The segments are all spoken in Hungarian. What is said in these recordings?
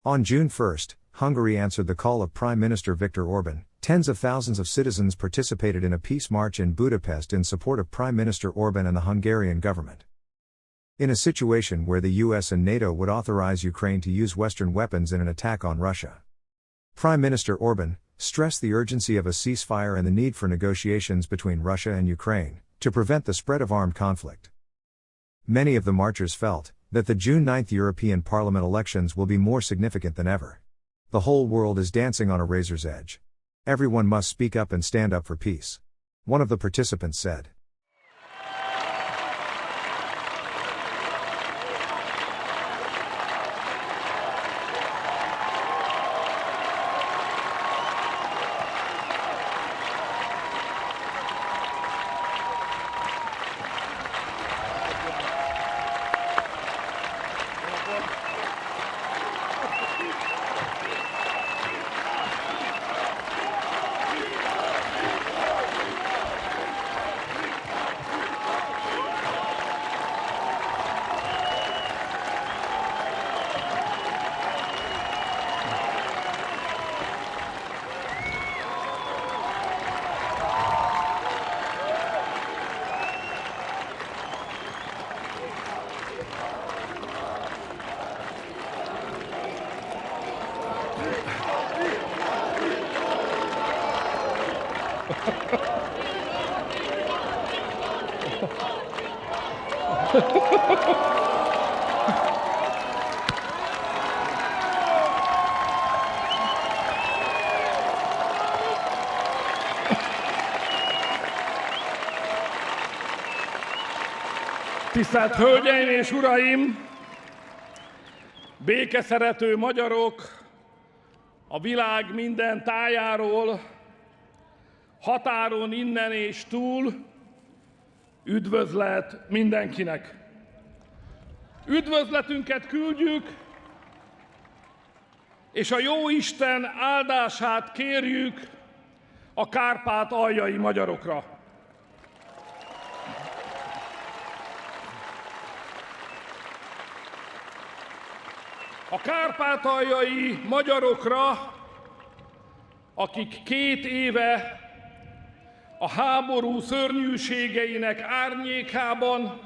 On June 1, Hungary answered the call of Prime Minister Viktor Orban. Tens of thousands of citizens participated in a peace march in Budapest in support of Prime Minister Orban and the Hungarian government. In a situation where the US and NATO would authorize Ukraine to use Western weapons in an attack on Russia, Prime Minister Orban stressed the urgency of a ceasefire and the need for negotiations between Russia and Ukraine to prevent the spread of armed conflict. Many of the marchers felt that the June 9 European Parliament elections will be more significant than ever. The whole world is dancing on a razor's edge. Everyone must speak up and stand up for peace. One of the participants said. Tisztelt Hölgyeim és Uraim! Békeszerető magyarok a világ minden tájáról, határon innen és túl, üdvözlet mindenkinek! Üdvözletünket küldjük, és a Jóisten áldását kérjük a kárpátaljai magyarokra. A kárpátaljai magyarokra, akik 2 éve a háború szörnyűségeinek árnyékában,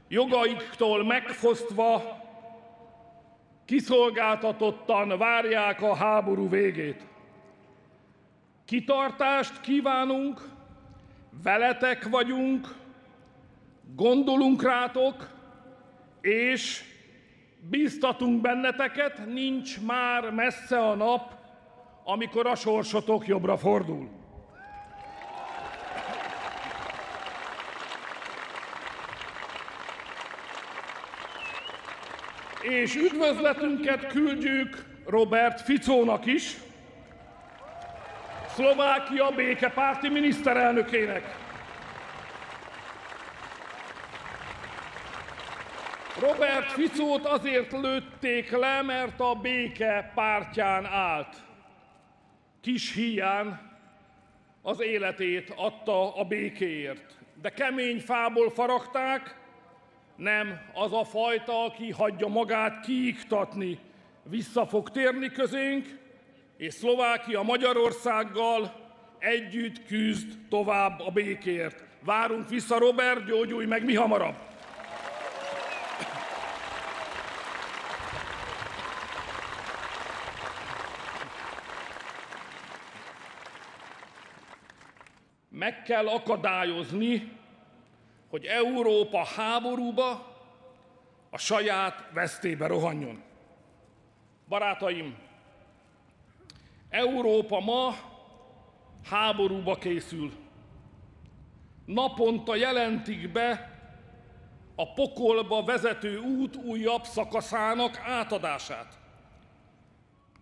jogaiktól megfosztva, kiszolgáltatottan várják a háború végét. Kitartást kívánunk, veletek vagyunk, gondolunk rátok, és bíztatunk benneteket, nincs már messze a nap, amikor a sorsotok jobbra fordul. És üdvözletünket küldjük Robert Ficónak is, Szlovákia békepárti miniszterelnökének. Robert Ficót azért lőtték le, mert a béke pártján állt. Kis híján az életét adta a békéért. De kemény fából faragták, nem az a fajta, aki hagyja magát kiiktatni, vissza fog térni közénk, és Szlovákia Magyarországgal együtt küzd tovább a békéért. Várunk vissza, Robert, gyógyulj meg mi hamarabb! Meg kell akadályozni, hogy Európa háborúba, a saját vesztébe rohanjon. Barátaim, Európa ma háborúba készül. Naponta jelentik be a pokolba vezető út újabb szakaszának átadását.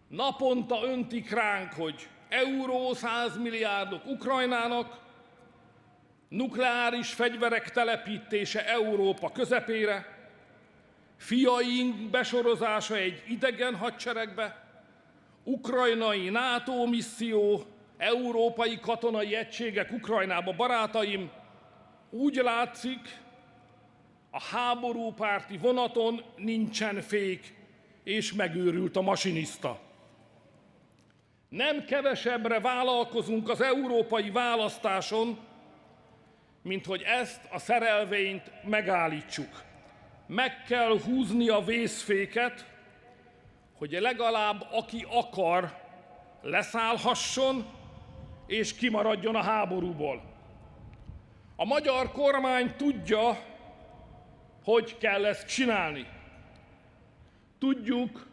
Naponta öntik ránk, hogy euró 100 milliárdok Ukrajnának, nukleáris fegyverek telepítése Európa közepére, fiaink besorozása egy idegen hadseregbe, ukrajnai NATO misszió, európai katonai egységek Ukrajnába. Barátaim, úgy látszik, a háborúpárti vonaton nincsen fék, és megőrült a masiniszta. Nem kevesebbre vállalkozunk az európai választáson, mint hogy ezt a szerelvényt megállítsuk. Meg kell húzni a vészféket, hogy legalább aki akar, leszállhasson és kimaradjon a háborúból. A magyar kormány tudja, hogy kell ezt csinálni. Tudjuk,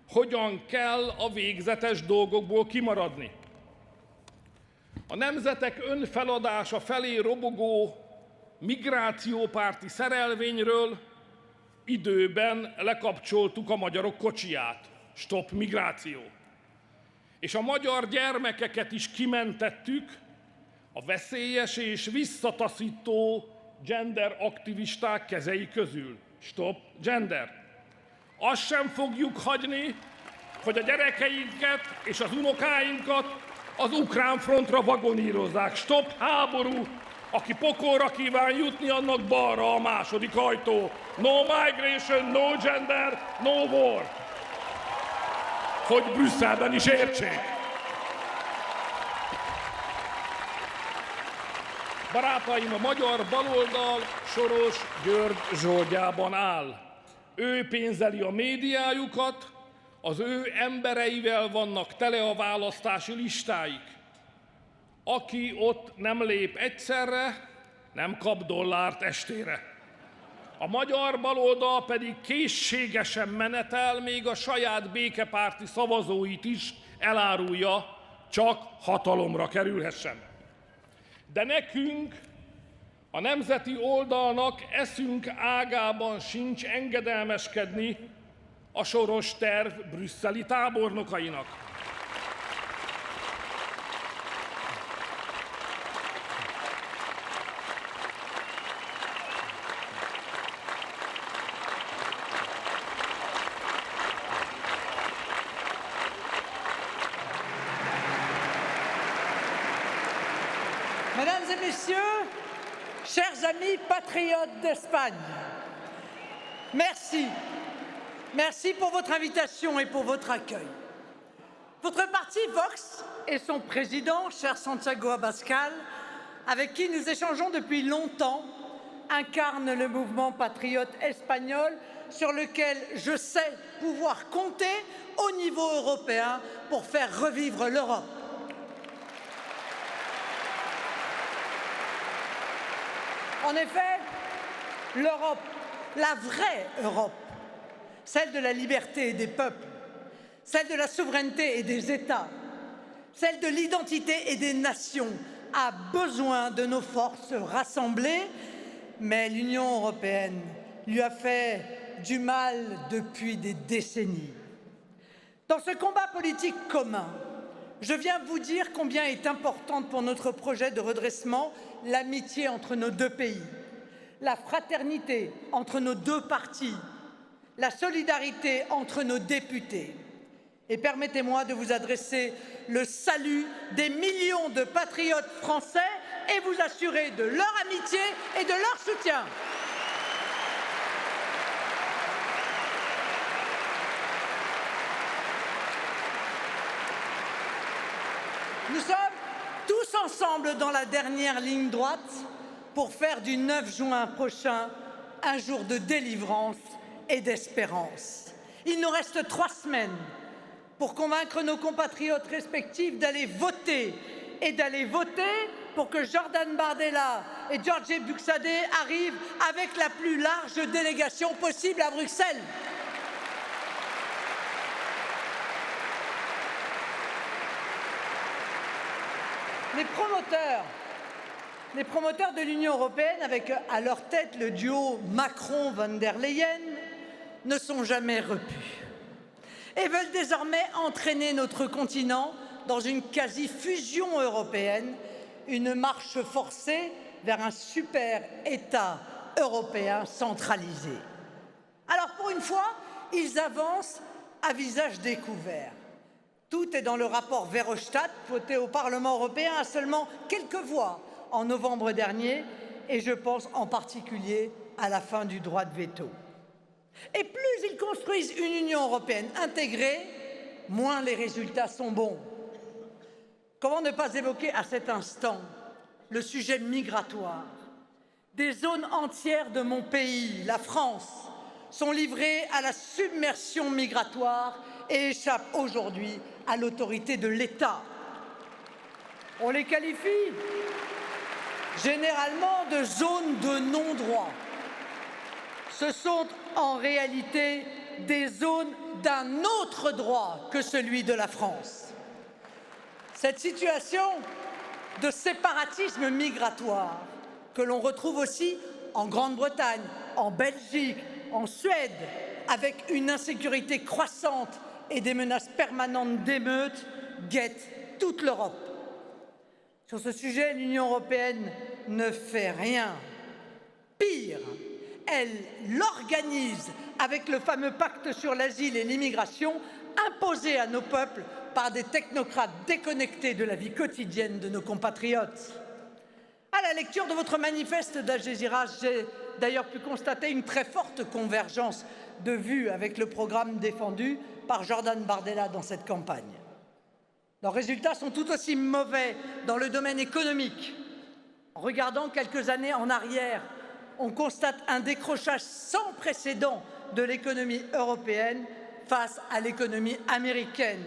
hogyan kell a végzetes dolgokból kimaradni. A nemzetek önfeladása felé robogó migrációpárti szerelvényről időben lekapcsoltuk a magyarok kocsiját. Stop migráció. És a magyar gyermekeket is kimentettük a veszélyes és visszataszító genderaktivisták kezei közül. Stop gender. Azt sem fogjuk hagyni, hogy a gyerekeinket és az unokáinkat az ukrán frontra vagonírozzák. Stop háború! Aki pokolra kíván jutni, annak balra a második ajtó. No migration, no gender, no war. Hogy Brüsszelben is értsék. Barátaim, a magyar baloldal Soros György zsoldjában áll. Ő pénzeli a médiájukat, az ő embereivel vannak tele a választási listáik. Aki ott nem lép egyszerre, nem kap dollárt estére. A magyar baloldal pedig készségesen menetel, még a saját békepárti szavazóit is elárulja, csak hatalomra kerülhessen. De nekünk, a nemzeti oldalnak eszünk ágában sincs engedelmeskedni a Soros terv brüsszeli tábornokainak. Mesdames et Messieurs, chers amis patriotes d'Espagne, merci. Merci pour votre invitation et pour votre accueil. Votre parti Vox et son président, cher Santiago Abascal, avec qui nous échangeons depuis longtemps, incarne le mouvement patriote espagnol sur lequel je sais pouvoir compter au niveau européen pour faire revivre l'Europe. En effet, l'Europe, la vraie Europe, celle de la liberté et des peuples, celle de la souveraineté et des États, celle de l'identité et des nations, a besoin de nos forces rassemblées, mais l'Union européenne lui a fait du mal depuis des décennies. Dans ce combat politique commun, je viens vous dire combien est importante pour notre projet de redressement l'amitié entre nos deux pays, la fraternité entre nos deux partis, la solidarité entre nos députés. Et permettez-moi de vous adresser le salut des millions de patriotes français et vous assurer de leur amitié et de leur soutien. Nous sommes tous ensemble dans la dernière ligne droite pour faire du 9 juin prochain un jour de délivrance et d'espérance. Il nous reste 3 semaines pour convaincre nos compatriotes respectifs d'aller voter et d'aller voter pour que Jordan Bardella et Jorge Buxade arrivent avec la plus large délégation possible à Bruxelles. Les promoteurs de l'Union européenne, avec à leur tête le duo Macron-von der Leyen, ne sont jamais repus et veulent désormais entraîner notre continent dans une quasi-fusion européenne, une marche forcée vers un super-État européen centralisé. Alors pour une fois, ils avancent à visage découvert. Tout est dans le rapport Verhofstadt, voté au Parlement européen à seulement quelques voix en novembre dernier, et je pense en particulier à la fin du droit de veto. Et plus ils construisent une Union européenne intégrée, moins les résultats sont bons. Comment ne pas évoquer à cet instant le sujet migratoire? Des zones entières de mon pays, la France, sont livrées à la submersion migratoire et échappent aujourd'hui à l'autorité de l'État. On les qualifie généralement de zones de non-droit. Ce sont en réalité des zones d'un autre droit que celui de la France. Cette situation de séparatisme migratoire que l'on retrouve aussi en Grande-Bretagne, en Belgique, en Suède, avec une insécurité croissante et des menaces permanentes d'émeutes, guette toute l'Europe. Sur ce sujet, l'Union européenne ne fait rien. Pire, elle l'organise avec le fameux pacte sur l'asile et l'immigration imposé à nos peuples par des technocrates déconnectés de la vie quotidienne de nos compatriotes. À la lecture de votre manifeste d'Algésiras, j'ai d'ailleurs pu constater une très forte convergence de vues avec le programme défendu par Jordan Bardella dans cette campagne. Leurs résultats sont tout aussi mauvais dans le domaine économique. En regardant quelques années en arrière, on constate un décrochage sans précédent de l'économie européenne face à l'économie américaine.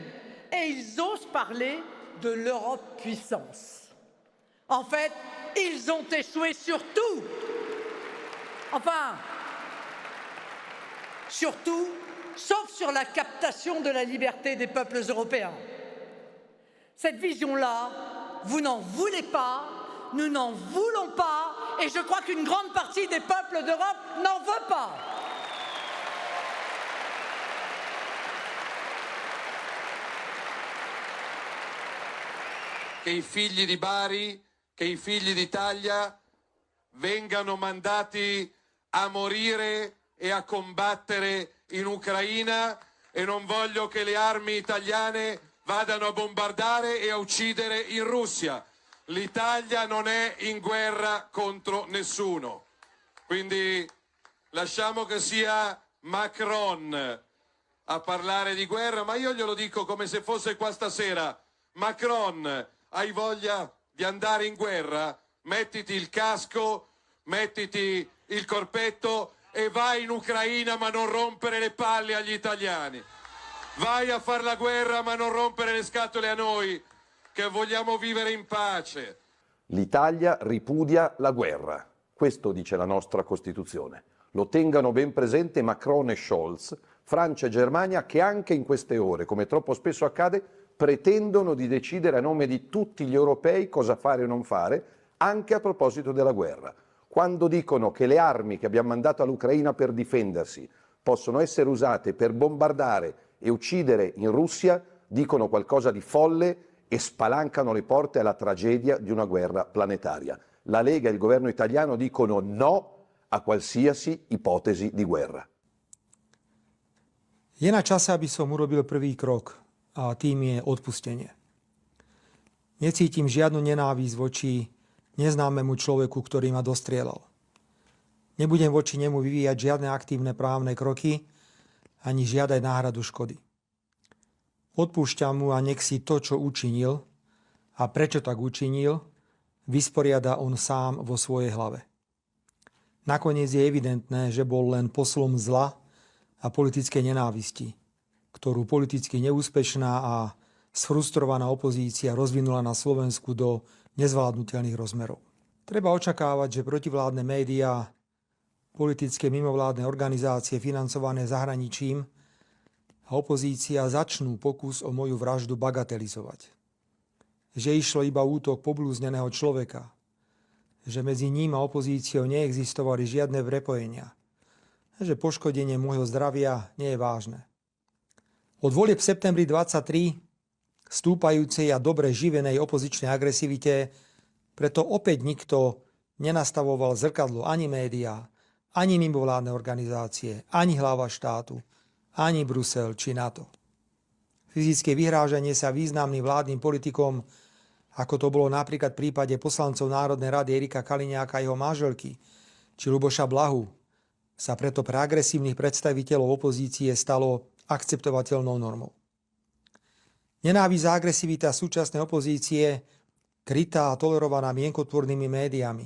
Et ils osent parler de l'Europe puissance. En fait, ils ont échoué sur tout. Enfin, surtout, sauf sur la captation de la liberté des peuples européens. Cette vision-là, vous n'en voulez pas, nous n'en voulons pas, et je crois qu'une grande partie des peuples d'Europe n'en veut pas. Che i figli di Bari, che i figli d'Italia vengano mandati a morire e a combattere in Ucraina, e non voglio che le armi italiane vadano a bombardare e a uccidere in Russia. L'Italia non è in guerra contro nessuno. Quindi lasciamo che sia Macron a parlare di guerra, ma io glielo dico come se fosse qua stasera. Macron, hai voglia di andare in guerra? Mettiti il casco, mettiti il corpetto e vai in Ucraina, ma non rompere le palle agli italiani. Vai a fare la guerra, ma non rompere le scatole a noi, che vogliamo vivere in pace. L'Italia ripudia la guerra. Questo dice la nostra Costituzione. Lo tengano ben presente Macron e Scholz, Francia e Germania, che anche in queste ore, come troppo spesso accade, pretendono di decidere a nome di tutti gli europei cosa fare o non fare, anche a proposito della guerra. Quando dicono che le armi che abbiamo mandato all'Ucraina per difendersi possono essere usate per bombardare e uccidere in Russia, dicono qualcosa di folle e spalancano le porte alla tragedia di una guerra planetaria. La Lega e il governo italiano dicono no a qualsiasi ipotesi di guerra. Je na čase, aby som urobil prvý krok, a tým je odpustenie. Necítim žiadnu nenávisť voči neznámemu človeku, ktorý ma dostrieľal. Nebudem voči nemu vyvíjať žiadne aktívne právne kroky, ani žiadať náhradu škody. Odpúšťam mu a nech si to, čo učinil a prečo tak učinil, vysporiada on sám vo svojej hlave. Nakoniec je evidentné, že bol len poslom zla a politickej nenávisti, ktorú politicky neúspešná a sfrustrovaná opozícia rozvinula na Slovensku do nezvládnutelných rozmerov. Treba očakávať, že protivládne médiá, politické mimovládne organizácie financované zahraničím a opozícia začnú pokus o moju vraždu bagatelizovať. Že išlo iba útok poblúzneného človeka, že medzi ním a opozíciou neexistovali žiadne prepojenia, že poškodenie môjho zdravia nie je vážne. Od volieb v septembri 23 stúpajúcej a dobre živenej opozičnej agresivite preto opäť nikto nenastavoval zrkadlo ani médiá, ani mimovládne organizácie, ani hlava štátu, ani Brusel či NATO. Fyzické vyhrážanie sa významným vládnym politikom, ako to bolo napríklad v prípade poslancov Národnej rady Erika Kaliňáka a jeho manželky, či Ľuboša Blahu, sa preto pre agresívnych predstaviteľov opozície stalo akceptovateľnou normou. Nenávisť a agresivita súčasnej opozície, krytá a tolerovaná mienkotvornými médiami,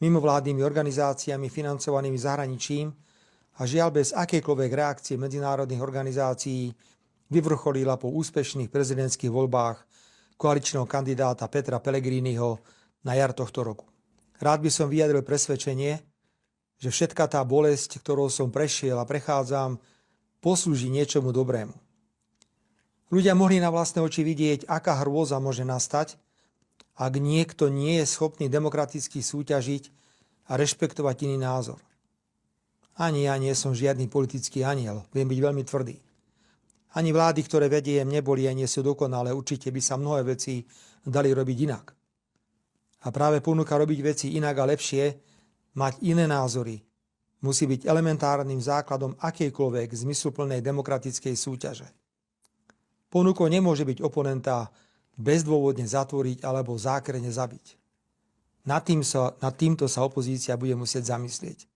mimovládnymi organizáciami financovanými zahraničím a žiaľ bez akejkoľvek reakcie medzinárodných organizácií vyvrcholila po úspešných prezidentských voľbách koaličného kandidáta Petra Pellegriniho na jar tohto roku. Rád by som vyjadril presvedčenie, že všetka tá bolesť, ktorou som prešiel a prechádzam, poslúži niečomu dobrému. Ľudia mohli na vlastné oči vidieť, aká hrôza môže nastať, ak niekto nie je schopný demokraticky súťažiť a rešpektovať iný názor. Ani ja nie som žiadny politický anjel, viem byť veľmi tvrdý. Ani vlády, ktoré vediem, neboli a nie sú dokonalé, určite by sa mnohé veci dali robiť inak. A práve ponuka robiť veci inak a lepšie, mať iné názory, musí byť elementárnym základom akejkoľvek zmysluplnej demokratickej súťaže. Ponukou nemôže byť oponenta bezdôvodne zatvoriť alebo zákrene zabiť. Nad týmto sa opozícia bude musieť zamyslieť.